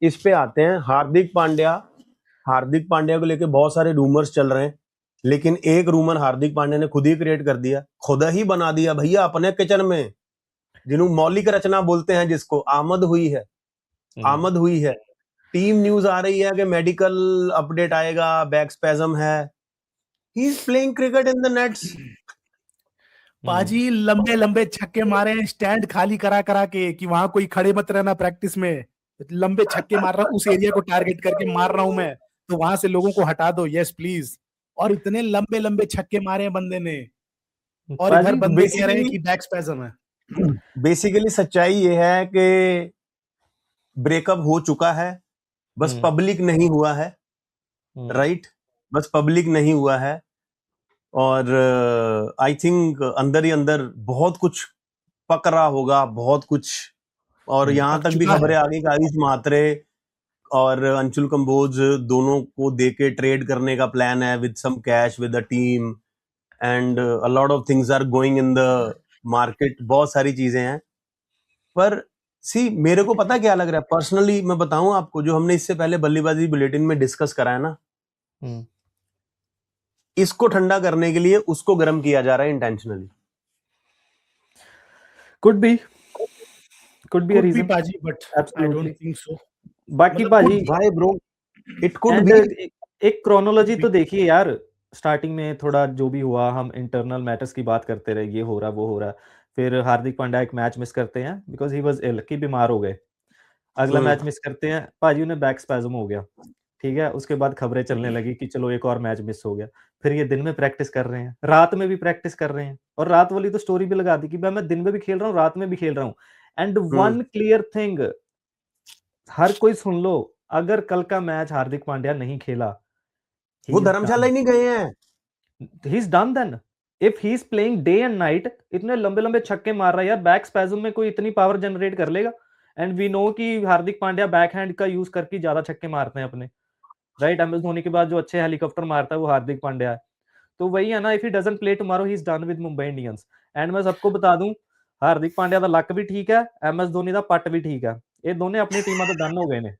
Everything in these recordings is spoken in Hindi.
इस पे आते हैं। हार्दिक पांड्या को लेके बहुत सारे रूमर्स चल रहे हैं, लेकिन एक रूमर हार्दिक पांड्या ने खुद ही क्रिएट कर दिया, खुद ही बना दिया भैया अपने किचन में, जिन्हों मौलिक रचना बोलते हैं, जिसको आमद हुई है। टीम न्यूज आ रही है कि मेडिकल अपडेट आएगा, बैक स्पैज्म है। ही is playing cricket in the nets. पाजी लंबे लंबे छक्के मारे हैं स्टैंड खाली करा करा के, कि वहां कोई खड़े मत रहना प्रैक्टिस में, लंबे छक्के मार रहा हूं, उस एरिया को टारगेट करके मार रहा हूं मैं, तो वहां से लोगों को हटा दो, यस प्लीज। और इतने लंबे लंबे छक्के मारे हैं बंदे ने, और इधर बंदे कह रहे हैं कि बैक स्पैज्म है। बेसिकली सच्चाई ये है कि ब्रेकअप हो चुका है, बस पब्लिक नहीं हुआ है, राइट? बस पब्लिक नहीं हुआ है। और आई थिंक अंदर ही अंदर बहुत कुछ पक रहा होगा, बहुत कुछ। और यहाँ तक भी खबरें आ गई कि आयुष म्हात्रे और अंशुल कंबोज दोनों को देके ट्रेड करने का प्लान है, with some cash with the team, and a lot of things are going in the market. बहुत सारी चीजें हैं, पर सी मेरे को पता क्या लग रहा है पर्सनली, मैं बताऊं आपको, जो हमने इससे पहले बल्लेबाजी बुलेटिन में डिस्कस करा है ना, इसको ठंडा करने के लिए उसको गर्म किया जा रहा है intentionally. Could be a reason, पाजी, but I don't think so. बाकी पाजी भाई ब्रो, इट कुड बी। एक क्रोनोलॉजी तो देखिए यार, स्टार्टिंग में थोड़ा जो भी हुआ, हम इंटरनल मैटर्स की बात करते रहे, ये हो रहा वो हो रहा, फिर हार्दिक पांड्या एक मैच मिस करते हैं बिकॉज ही वाज इल, कि बीमार हो गए। अगला मैच मिस करते हैं, पाजी उन्हें बैक स्पैज्म हो गया, ठीक है। उसके बाद खबरें चलने लगी कि चलो एक और मैच मिस हो गया। फिर ये दिन में प्रैक्टिस कर रहे हैं, रात में भी प्रैक्टिस कर रहे हैं, और रात वाली तो स्टोरी भी लगा दी कि भाई मैं दिन में भी खेल रहा हूँ, रात में भी खेल रहा हूँ। एंड वन क्लियर थिंग, हर कोई सुन लो, अगर कल का मैच हार्दिक पांड्या नहीं खेला, वो धर्मशाला ही नहीं गए हैं, he is done then. If he is playing day and night, इतने लंबे लंबे छक्के मार रहा है यार, बैक स्पैज्म में कोई इतनी पावर जनरेट कर लेगा? एंड वी नो कि हार्दिक पांड्या बैक हैंड का यूज करके ज्यादा छक्के मारते हैं अपने, राइट? एमएस धोनी के बाद जो अच्छे हेलीकॉप्टर मारता है वो हार्दिक पांड्या है। तो वही है ना, if he doesn't play tomorrow, he is done with Mumbai Indians. And मैं सबको बता दूं, हार्दिक पांड्या दा लक भी ठीक है, एमएस धोनी दा पट भी ठीक है, ये दोनों अपनी टीमां तो डन हो गए ने।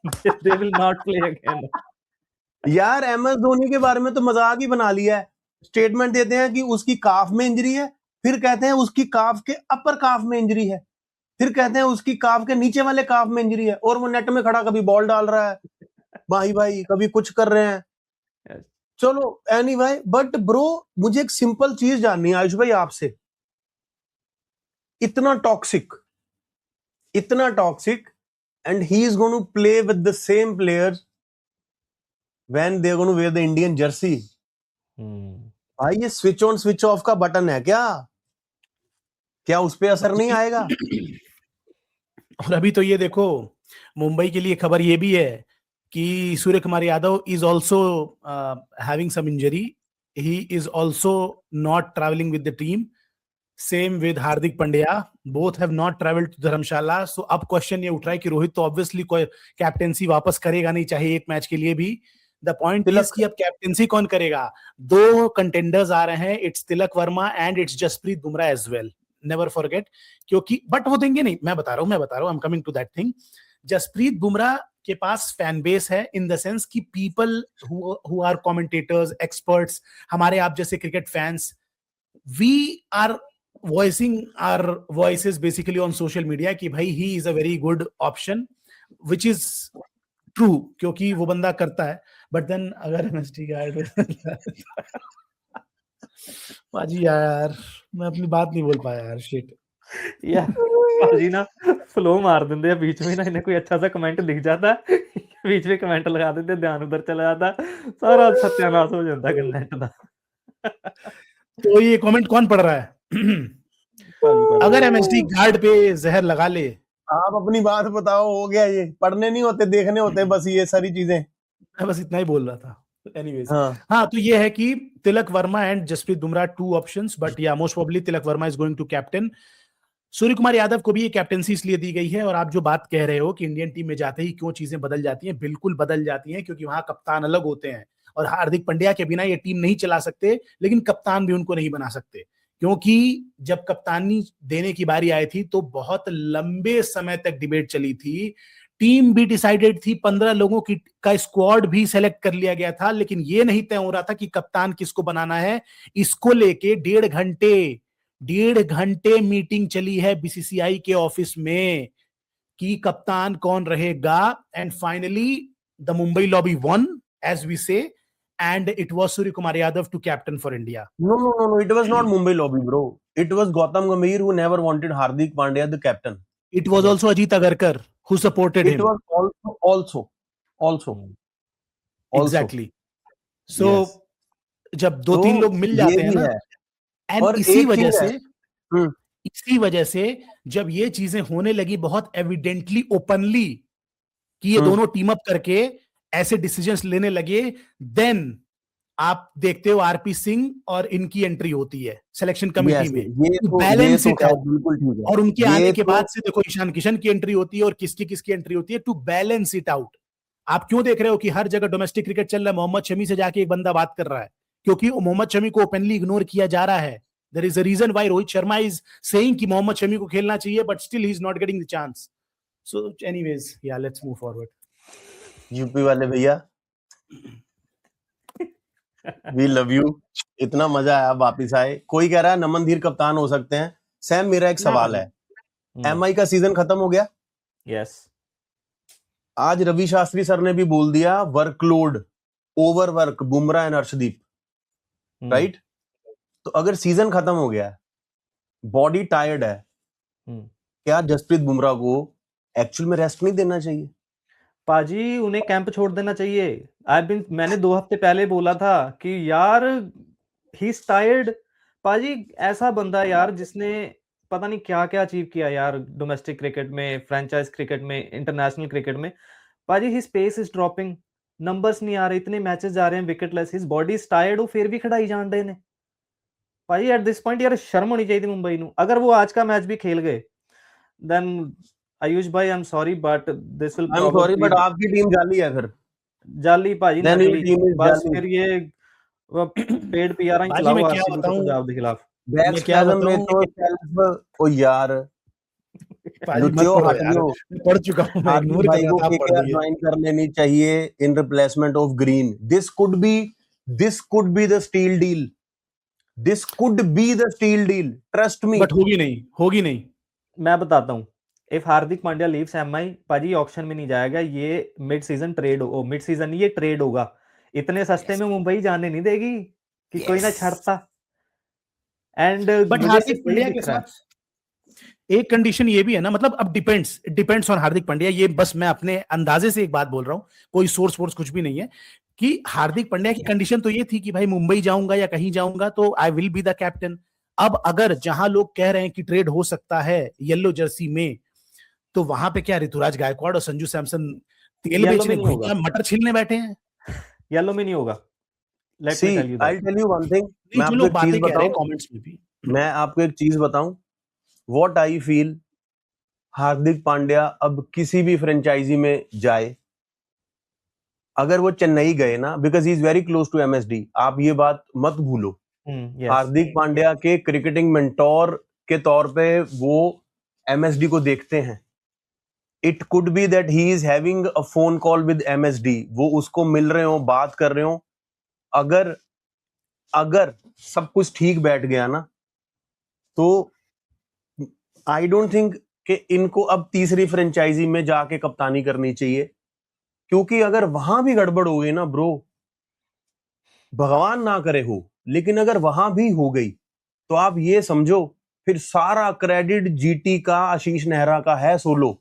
They will not play again. यार एमएस धोनी के बारे में तो मजाक ही बना लिया है। स्टेटमेंट देते हैं कि उसकी काफ में इंजरी है, फिर कहते हैं उसकी काफ के अपर काफ में इंजरी है, फिर कहते हैं उसकी काफ के नीचे वाले काफ में इंजरी है, और वो नेट में खड़ा कभी बॉल डाल रहा है भाई कभी कुछ कर रहे हैं। चलो एनीवे, बट ब्रो मुझे एक सिंपल चीज जाननी है आयुष भाई आपसे। इतना toxic and he is going to play with the same players when they are going to wear the Indian jersey. भाई ये स्विच ऑन स्विच ऑफ का बटन है क्या उस पे असर नहीं आएगा? और अभी तो ये देखो, मुंबई के लिए खबर ये भी है कि Suryakumar Yadav is also having some injury, he is also not travelling with the team, same with Hardik Pandya, both have not travelled to Dharamshala. So अब क्वेश्चन ये उठ रहा है कि रोहित तो ऑब्वियसली कोई कैप्टेंसी वापस करेगा नहीं, चाहे एक मैच के लिए भी। द पॉइंट इज कि अब कैप्टेंसी कौन करेगा? दो कंटेंडर्स आ रहे हैं, it's Tilak Varma and it's Jasprit Bumrah as well, never forget. क्योंकि बट वो देंगे नहीं, मैं बता रहा हूं, I am coming to that thing. Jasprit Bumrah के पास फैन बेस है, इन द सेंस कि people who are commentators, experts, हमारे आप जैसे cricket fans, we are voicing our voices basically on social media कि भाई he is a very good option, which is true क्योंकि वो बंदा करता है। but then अगर MST पाजी यार मैं अपनी बात नहीं बोल पाया यार, शिट यार पाजी ना फ्लो मार देंगे हैं बीच में ना, इन्हें कोई अच्छा सा कमेंट दिख जाता है बीच में कमेंट लगा देते, ध्यान उधर चला जाता, सारा सत्यानाश हो जाता कंटेंट का। तो ये कमेंट कौन पढ़ रहा है? अगर MSD गार्ड पे जहर लगा ले। आप अपनी बात बताओ, हो गया, ये पढ़ने नहीं होते, देखने होते बस ये सारी चीजें। मैं बस इतना ही बोल रहा था। एनीवेज हाँ, तो ये है कि Tilak Varma and Jasprit Bumrah two options, but या most probably Tilak Varma is going to captain. Suryakumar Yadav को भी ये कैप्टेंसी इसलिए दी गई है। और आप जो बात कह रहे हो कि इंडियन टीम में जाते ही क्यों चीजें बदल जाती हैं, बिल्कुल बदल जाती हैं, क्योंकि वहां कप्तान अलग होते हैं, और हार्दिक पांड्या के बिना ये टीम नहीं चला सकते, लेकिन कप्तान भी उनको नहीं बना सकते। क्योंकि जब कप्तानी देने की बारी आई थी तो बहुत लंबे समय तक डिबेट चली थी, टीम भी डिसाइडेड थी, 15 लोगों की का स्क्वाड भी सेलेक्ट कर लिया गया था, लेकिन ये नहीं तय हो रहा था कि कप्तान किसको बनाना है। इसको लेके 1.5 घंटे मीटिंग चली है बीसीसीआई के ऑफिस में कि कप्तान कौन रहेगा, and finally the Mumbai lobby one as we say, and it was Surya Kumar Yadav to captain for India. No, it was not Mumbai lobby, bro. It was Gautam Gambhir who never wanted Hardik Pandya the captain. It was also Ajit Agarkar who supported him. It was also. Exactly. So जब 2-3 लोग मिल जाते हैं ना, and इसी वजह से जब ये चीजें होने लगी बहुत एविडेंटली ओपनली कि ये दोनों टीम अप करके ऐसे डिसीजंस लेने लगे, देन आप देखते हो आरपी सिंह और इनकी एंट्री होती है सिलेक्शन कमेटी में, बैलेंस इट आउट। और उनके आने के बाद से देखो ईशान किशन की एंट्री होती है और किसकी एंट्री होती है, टू बैलेंस इट आउट। आप क्यों देख रहे हो कि हर जगह डोमेस्टिक क्रिकेट चल रहा है, मोहम्मद शमी से जाके एक बंदा बात कर रहा है, क्योंकि मोहम्मद शमी को ओपनली इग्नोर किया जा रहा है। There is a reason why Rohit Sharma is saying कि मोहम्मद शमी को खेलना चाहिए, but still he is not getting the chance. So anyways, yeah let's move forward. UP वाले भैया, वी लव यू, इतना मजा आया, वापिस आए। कोई कह रहा है नमन धीर कप्तान हो सकते हैं। सैम, मेरा एक सवाल है, एमआई का सीजन खत्म हो गया? यस। आज रवि शास्त्री सर ने भी बोल दिया workload, overwork, Bumrah and Arshdeep, right? तो अगर सीजन खत्म हो गया, बॉडी टायर्ड है, क्या जसप्रीत बुमराह को एक्चुअल में रेस्ट नहीं देना चाहिए? पाजी, उन्हें कैंप छोड़ देना चाहिए। मैंने 2 हफ्ते पहले बोला था कि यार ही इज टायर्ड। पाजी, ऐसा बंदा यार जिसने पता नहीं क्या क्या अचीव किया यार, डोमेस्टिक क्रिकेट में, फ्रेंचाइज क्रिकेट में, इंटरनेशनल क्रिकेट में। पाजी, his pace is dropping, numbers नहीं आ रहे, इतने मैचेस जा रहे हैं wicketless, his body is tired, वो फिर भी खड़ाई जान रहे ने। पाजी, एट दिस पॉइंट यार शर्म होनी चाहिए थी मुंबई ਨੂੰ। अगर वो आज का मैच भी खेल गए, देन आयुष भाई, I am sorry but this will I am sorry but आपकी टीम जाली है, फिर जाली पाजी, नकली, बस फिर ये पेड पीआर ही चलाओ आरसीबी को पंजाब के खिलाफ। मैं क्या बताऊं में तो सेल्फ, ओ यार पढ़ चुका हूं मैं, इग्नोर कर रहा था, केकेआर ज्वाइन कर लेनी चाहिए in replacement of green. This could be the steal deal, this could be the steal deal, trust me. But होगी नहीं। मैं बताता हूं, if Hardik Pandya leaves MI, पाजी ऑक्शन में नहीं जाएगा, ये मिड सीजन नहीं, ये ट्रेड होगा। इतने सस्ते में मुंबई जाने नहीं देगी कि कोई ना छाड़ता। एंड बट हार्दिक पांड्या के साथ एक कंडीशन ये भी है ना, मतलब अब डिपेंड्स ऑन हार्दिक पांड्या। ये बस मैं अपने अंदाजे से एक बात बोल रहा हूं, कोई सोर्स कुछ भी नहीं है, कि हार्दिक पांड्या की कंडीशन तो ये थी कि भाई मुंबई जाऊंगा या कहीं जाऊंगा तो I will be the captain. अब अगर जहां लोग कह रहे हैं कि ट्रेड हो सकता है येलो जर्सी में, तो वहां पे क्या ऋतुराज गायकवाड़ और संजू सैमसन तेल बेचने, मटर छीलने बैठे हैं? येलो में नहीं होगा। I'll tell you one thing, मैं आपको एक चीज बताऊं, कमेंट्स में भी मैं आपको एक चीज बताऊं, what I feel, Hardik Pandya अब किसी भी फ्रेंचाइजी में जाए, अगर वो चेन्नई गए ना, because he is very close to MSD, आप ये बात मत भूलो। हार्दिक पांड्या के क्रिकेटिंग मेंटोर के तौर पे वो एमएसडी को देखते हैं। It could be that he is having a phone call with MSD, वो उसको मिल रहे हो, बात कर रहे हो। अगर सब कुछ ठीक बैठ गया ना, तो आई डोंट थिंक कि इनको अब तीसरी फ्रेंचाइजी में जाके कप्तानी करनी चाहिए, क्योंकि अगर वहां भी गड़बड़ हो गई ना ब्रो, भगवान ना करे हो, लेकिन अगर वहां भी हो गई तो आप ये समझो फिर सारा क्रेडिट जीटी का, आशीष नेहरा का है सोलो।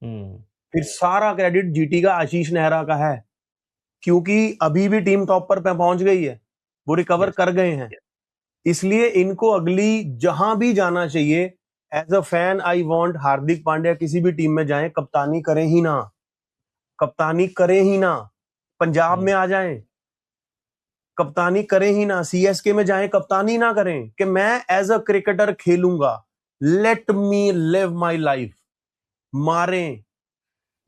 फिर सारा क्रेडिट जीटी का, आशीष नेहरा का है, क्योंकि अभी भी टीम टॉप पर पहुंच गई है, वो रिकवर कर गए हैं। इसलिए इनको अगली जहां भी जाना चाहिए, as a fan I want Hardik Pandya किसी भी टीम में जाएं, कप्तानी करें ही ना, पंजाब में आ जाएं, कप्तानी करें ही ना, सीएसके में जाएं, कप्तानी ना करें, कि मैं एज अ क्रिकेटर खेलूंगा, let me live my life, मारें,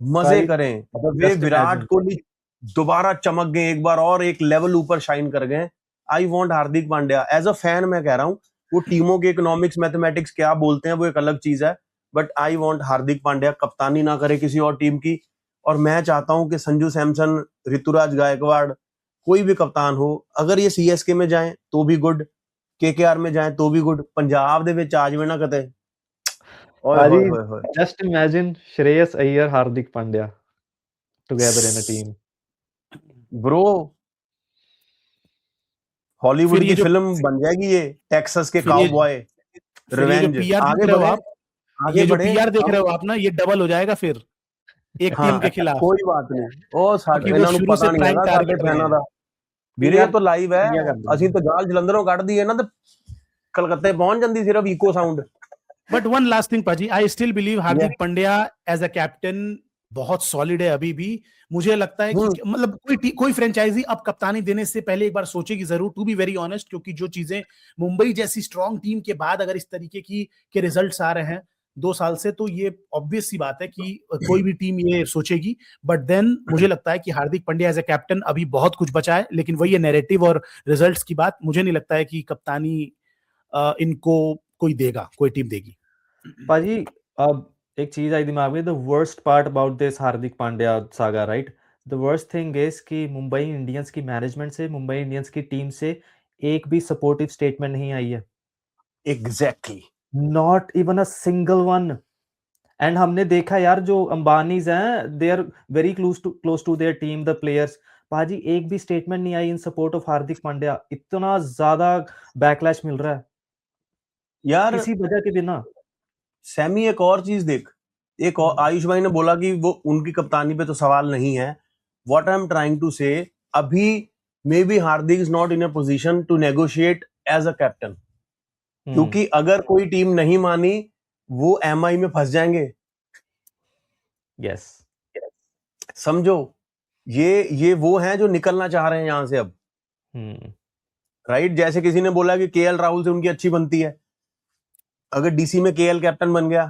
मजे करें। वे विराट कोहली दोबारा चमक गए, एक बार और एक लेवल ऊपर शाइन कर गए। I want Hardik Pandya as a fan, मैं कह रहा हूं, वो टीमों के इकोनॉमिक्स, मैथमेटिक्स क्या बोलते हैं वो एक अलग चीज है, but I want Hardik Pandya कप्तानी ना करे किसी और टीम की, और मैं चाहता हूं कि संजू सैमसन, ऋतुराज गायकवाड़, कोई भी कप्तान हो, अगर ये सीएसके में जाएं तो भी गुड, केकेआर में जाएं तो भी गुड, पंजाब दे विच आ जावे ना कते, ओए होए होए होए, just imagine Shreyas Iyer, Hardik Pandya together in a team. Bro Hollywood फिर ये की जो फिल्म बन जाएगी ये, टेक्सास के फिर ये काउबॉय, फिर ये जो रिवेंज। पीआर आगे देख रहे हो बढ़े, आप, आगे ये जो बढ़े पीआर देख अब। रहे हो आप ना, ये डबल हो जाएगा फिर एक टीम हाँ के खिलाफ, कोई बात नहीं, ओ क्योंकि वो ਇਹਨਾਂ ਨੂੰ शुरू से ਪਤਾ ਨਹੀਂ प्राइम ਹੈਗਾ ਸਾਡੇ टारगेट रहे ਫੈਨਾਂ हैं। ਦਾ ਵੀਰੇ, ਇਹ ਤਾਂ ਲਾਈਵ ਹੈ, ਇੰਡੀਆ ਕਰ ਦਿੰਦੇ ਅਸੀਂ ਤਾਂ ਗਾਲ ਜਲੰਧਰੋਂ ਕੱਢ ਦਈਏ ਨਾ ਤੇ ਕਲਕੱਤੇ ਪਹੁੰਚ ਜਾਂਦੀ ਸਿਰਫ ਇਕੋ sound. But one last thing पाजी, I still believe Hardik Pandya as a captain बहुत सॉलिड है अभी भी। मुझे लगता है कि मतलब कोई फ्रेंचाइजी अब कप्तानी देने से पहले एक बार सोचेगी जरूर, टू बी वेरी ऑनेस्ट, क्योंकि जो चीजें मुंबई जैसी स्ट्रॉन्ग टीम के बाद अगर इस तरीके के रिजल्ट्स आ रहे हैं 2 साल से, तो ये ऑब्वियस सी बात है कि कोई भी टीम ये सोचेगी। बट देन मुझे लगता है कि हार्दिक पांड्या एज अ कैप्टन अभी बहुत कुछ बचा है, लेकिन वही है नैरेटिव और रिजल्ट्स की बात। मुझे नहीं लगता है कि कप्तानी इनको कोई देगा, कोई टीम देगी। पाजी अब एक चीज आई दिमाग में, the worst part about this Hardik Pandya saga, right, the worst thing is कि मुंबई इंडियंस की मैनेजमेंट से, मुंबई इंडियंस की टीम से एक भी सपोर्टिव स्टेटमेंट नहीं आई है। Exactly, not even a single one. And हमने देखा यार, जो अंबानीज हैं, they are very close to their team, the players. पाजी एक भी स्टेटमेंट नहीं आई in support of Hardik Pandya. इतना ज्यादा बैकलैश मिल रहा है यार किसी वजह के बिना। सैमी एक और चीज देख, एक और आयुष भाई ने बोला कि वो उनकी कप्तानी पे तो सवाल नहीं है। What I am trying to say, अभी maybe Hardik is not in a position to negotiate as a captain, क्योंकि अगर कोई टीम नहीं मानी वो एमआई में फंस जाएंगे। यस, समझो, ये वो हैं जो निकलना चाह रहे हैं यहां से अब, राइट। जैसे किसी ने बोला कि केएल राहुल से उनकी अच्छी बनती है, अगर डीसी में केएल कैप्टन बन गया,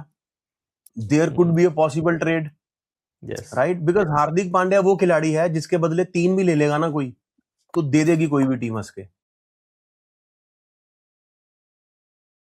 there could be a possible trade, right, because Hardik Pandya वो खिलाड़ी है जिसके बदले 3 भी ले लेगा ना कोई, तो दे देगी कोई भी टीम हंस के।